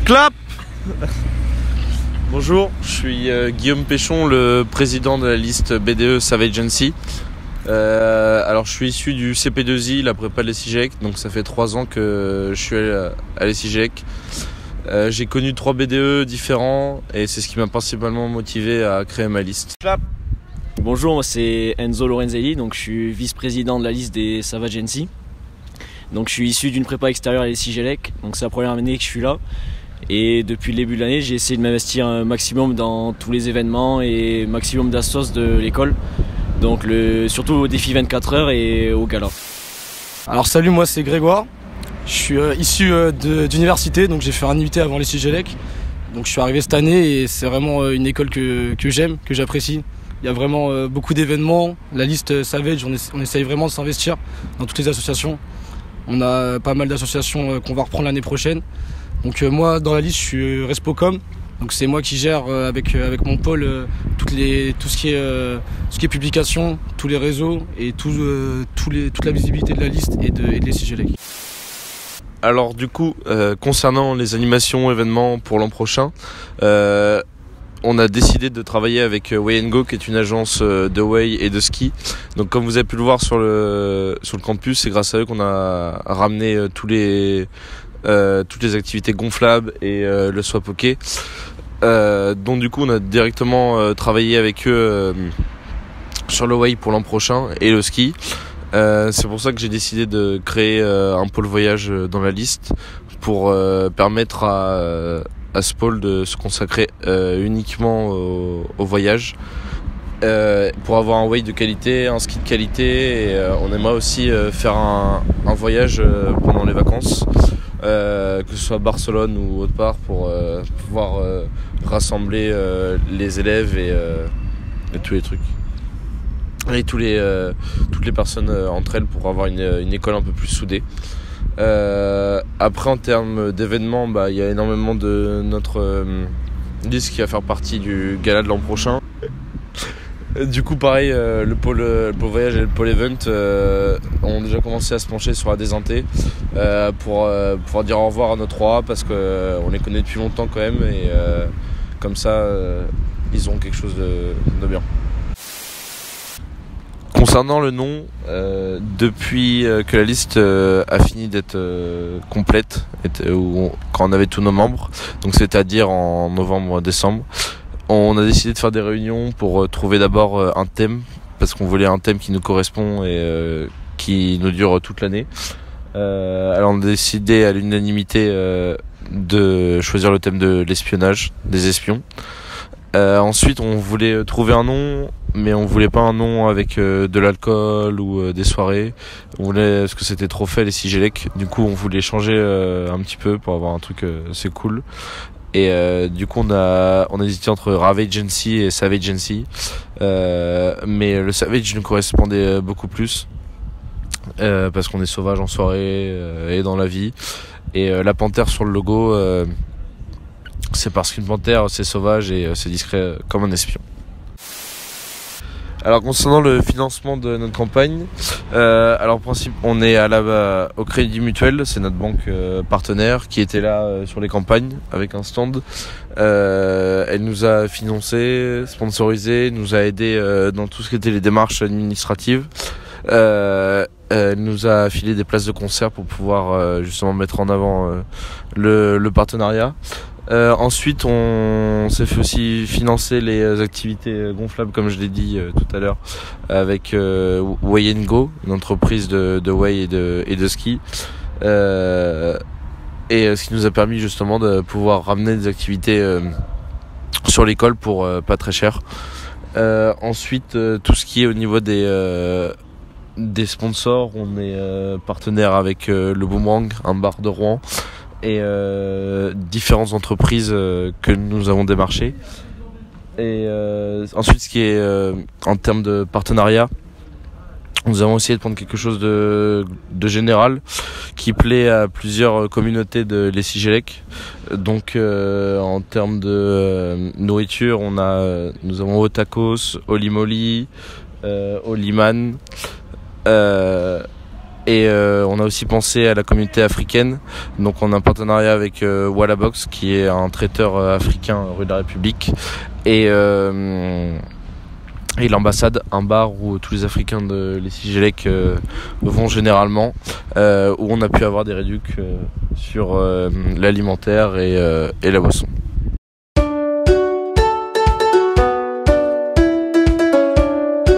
Clap. Bonjour, je suis Guillaume Péchon, le président de la liste BDE Savage Agency. Alors je suis issu du CP2I, la prépa de l'ESIGEC, donc ça fait 3 ans que je suis à l'ESIGEC. J'ai connu 3 BDE différents et c'est ce qui m'a principalement motivé à créer ma liste. Clap. Bonjour, moi c'est Enzo Lorenzelli, donc je suis vice-président de la liste des Savage Agency. Donc je suis issu d'une prépa extérieure à l'ESIGEC, donc c'est la première année que je suis là. Et depuis le début de l'année, j'ai essayé de m'investir un maximum dans tous les événements et maximum d'assos de l'école. Donc surtout au défi 24 heures et au gala. Alors salut, moi c'est Grégoire. Je suis issu d'université, donc j'ai fait un IUT avant l'ESIGEC. Donc je suis arrivé cette année et c'est vraiment une école que j'aime, que j'apprécie. Il y a vraiment beaucoup d'événements. La liste Savage, on essaye vraiment de s'investir dans toutes les associations. On a pas mal d'associations qu'on va reprendre l'année prochaine. Donc moi dans la liste je suis Respocom, donc c'est moi qui gère avec mon pôle toute la publication, tous les réseaux et toute la visibilité de la liste et de l'ESIGEC. Alors du coup, concernant les animations, événements pour l'an prochain, on a décidé de travailler avec Way & Go, qui est une agence de way et de ski. Donc comme vous avez pu le voir sur le campus, c'est grâce à eux qu'on a ramené toutes les activités gonflables et le swap hockey. Donc du coup on a directement travaillé avec eux sur le way pour l'an prochain et le ski. C'est pour ça que j'ai décidé de créer un pôle voyage dans la liste pour permettre à ce pôle de se consacrer uniquement au voyage, pour avoir un way de qualité, un ski de qualité, et on aimerait aussi faire un voyage pendant les vacances, que ce soit Barcelone ou autre part, pour pouvoir rassembler les élèves et tous les trucs et toutes les personnes entre elles, pour avoir une école un peu plus soudée. Après, en termes d'événements, il y a énormément de notre liste qui va faire partie du gala de l'an prochain. Du coup pareil, le pôle voyage et le pôle event ont déjà commencé à se pencher sur la désinté pour pouvoir dire au revoir à nos 3A, parce qu'on les connaît depuis longtemps quand même, et comme ça ils ont quelque chose de bien. Concernant le nom, depuis que la liste a fini d'être complète, quand on avait tous nos membres, donc c'est-à-dire en novembre-décembre, on a décidé de faire des réunions pour trouver d'abord un thème, parce qu'on voulait un thème qui nous correspond et qui nous dure toute l'année. Alors on a décidé à l'unanimité de choisir le thème de l'espionnage, des espions. Ensuite on voulait trouver un nom, mais on voulait pas un nom avec de l'alcool ou des soirées. On voulait, parce que c'était trop fait l'ESIGEC. Du coup on voulait changer un petit peu pour avoir un truc assez cool. Et du coup on a hésité entre Ravage Agency et Savage Agency, mais le Savage nous correspondait beaucoup plus, parce qu'on est sauvage en soirée et dans la vie. Et la panthère sur le logo, c'est parce qu'une panthère c'est sauvage et c'est discret comme un espion. Alors concernant le financement de notre campagne, alors en principe on est au Crédit Mutuel, c'est notre banque partenaire qui était là sur les campagnes avec un stand. Elle nous a financé, sponsorisé, nous a aidé dans tout ce qui était les démarches administratives. Elle nous a filé des places de concert pour pouvoir justement mettre en avant le partenariat. Ensuite on s'est fait aussi financer les activités gonflables, comme je l'ai dit tout à l'heure, avec Way & Go, une entreprise de way et de ski, et ce qui nous a permis justement de pouvoir ramener des activités sur l'école pour pas très cher. Ensuite tout ce qui est au niveau des sponsors, on est partenaire avec le Boomerang, un bar de Rouen, et différentes entreprises que nous avons démarchées. Et ensuite ce qui est en termes de partenariat, nous avons essayé de prendre quelque chose de général qui plaît à plusieurs communautés de l'ESIGEC. Donc en termes de nourriture, nous avons Otakos, Olimoli, Oliman, Et on a aussi pensé à la communauté africaine. Donc on a un partenariat avec Wallabox, qui est un traiteur africain rue de la République, et l'ambassade, un bar où tous les Africains de l'Essigélec vont généralement, où on a pu avoir des réducs sur l'alimentaire et la boisson.